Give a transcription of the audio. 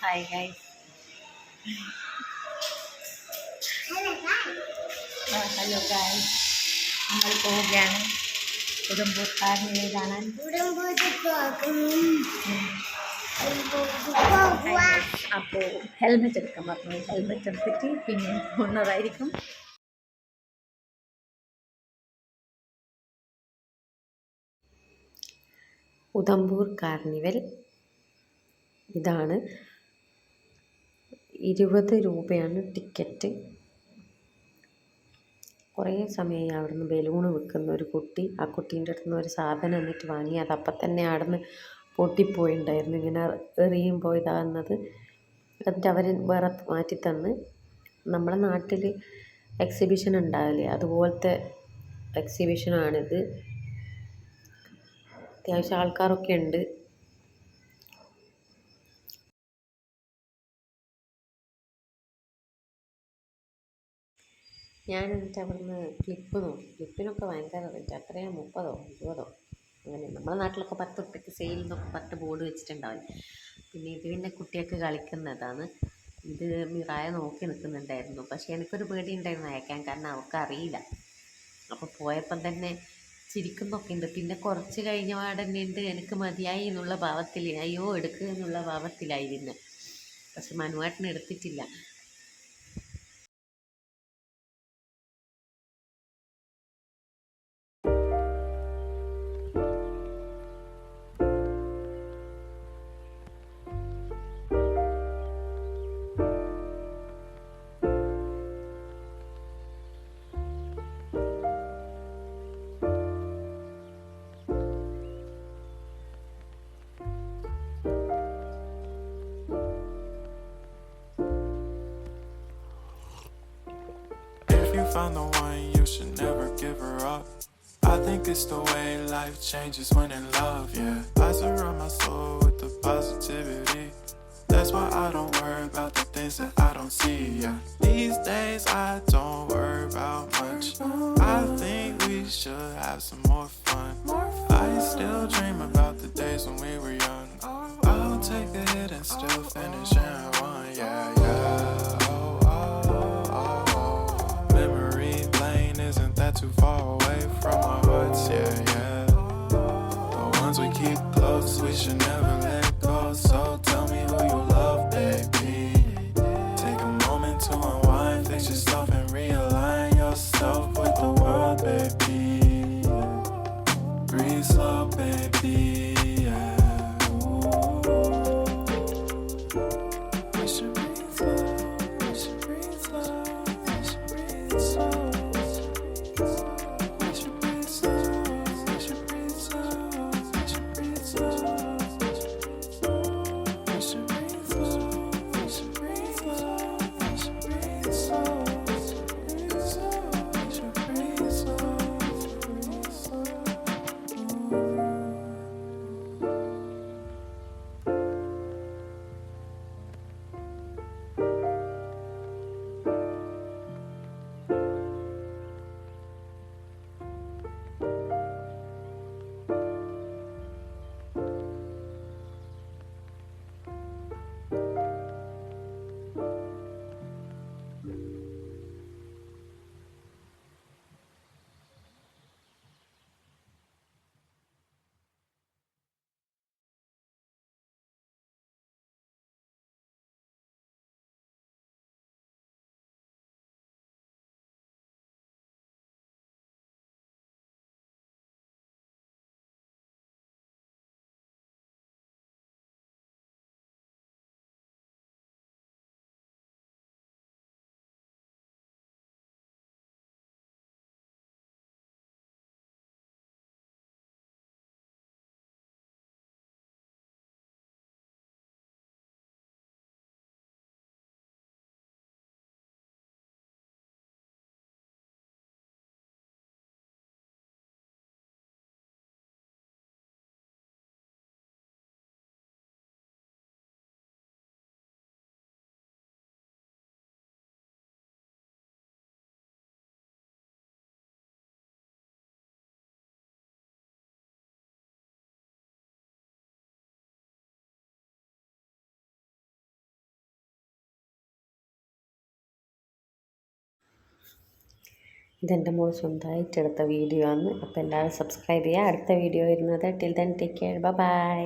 Hi guys. Hello guys, നമ്മൾ പോവുകയാണ് ഉടുമ്പൂർ carnival കാണാൻ. അപ്പോൾ ഹെൽമെറ്റ് എടുക്കാൻ പറഞ്ഞു. ഹെൽമെറ്റ് എടുത്തിട്ട് പിന്നെ പോകുന്നതായിരിക്കും. ഉദംപൂർ കാർണിവൽ ഇതാണ്. 20 രൂപയാണ് ടിക്കറ്റ്. കുറേ സമയമായി അവിടുന്ന് ബലൂണ് വിൽക്കുന്ന ഒരു കുട്ടി. ആ കുട്ടീൻ്റെ അടുത്ത് നിന്ന് ഒരു സാധനം എന്നിട്ട് വാങ്ങി. അതപ്പം തന്നെ അവിടുന്ന് പൊട്ടിപ്പോയിണ്ടായിരുന്നു. ഇങ്ങനെ എറിയുമ്പോൾ ഇതാകുന്നത്. എന്നിട്ട് അവർ വേറെ മാറ്റി തന്ന്. നമ്മളെ നാട്ടിൽ എക്സിബിഷൻ ഉണ്ടാവില്ലേ, അതുപോലത്തെ എക്സിബിഷനാണിത്. അത്യാവശ്യം ആൾക്കാരൊക്കെ ഉണ്ട്. ഞാൻ എന്നിട്ട് അവിടുന്ന് ക്ലിപ്പ് നോക്കി. ക്ലിപ്പിനൊക്കെ ഭയങ്കര റേറ്റ്. അത്രയും 30 20 അങ്ങനെ. നമ്മുടെ നാട്ടിലൊക്കെ 10 റുപ്യക്ക് സെയിൽ എന്നൊക്കെ 10 ബോർഡ് വെച്ചിട്ടുണ്ടാവില്ല. പിന്നെ ഇത് പിന്നെ കുട്ടികൾക്ക് കളിക്കുന്നതാണ്. ഇത് മിറായ നോക്കി നിൽക്കുന്നുണ്ടായിരുന്നു. പക്ഷേ എനിക്കൊരു പേടി ഉണ്ടായിരുന്നു അയക്കാൻ, കാരണം അവർക്ക് അറിയില്ല. അപ്പോൾ പോയപ്പം തന്നെ ചിരിക്കുന്നൊക്കെ ഉണ്ട്. പിന്നെ കുറച്ച് കഴിഞ്ഞ പാടന്നെ ഉണ്ട് എനിക്ക് മതിയായി എന്നുള്ള ഭാവത്തിൽ, അയ്യോ എടുക്കുക എന്നുള്ള ഭാവത്തിലായിരുന്നു. പക്ഷെ മനുവാട്ടിന് എടുത്തിട്ടില്ല. Found the one, you should never give her up. I think it's the way life changes when in love, yeah. I surround my soul with the positivity. That's why I don't worry about the things that I don't see, yeah. These days I don't worry about much. I think we should have some more fun. I still dream about the days when we were young. I'll take a hit and still finish in one, yeah, yeah. Too far away from our hearts, yeah, yeah. The ones we keep close, we should never let go. So tell me who you love, baby. Take a moment to unwind, fix yourself and realign yourself with the world, baby. Breathe slow, baby, yeah. We should breathe slow, we should breathe slow, we should breathe slow. We should breathe slow, we should breathe slow, we should breathe slow. ഇതെൻ്റെ മോൾ സ്വന്തമായിട്ട് എടുത്ത video ആണ്. അപ്പോൾ എല്ലാവരും subscribe ചെയ്യുക. അടുത്ത video വരുന്നത്. Till then take care. By.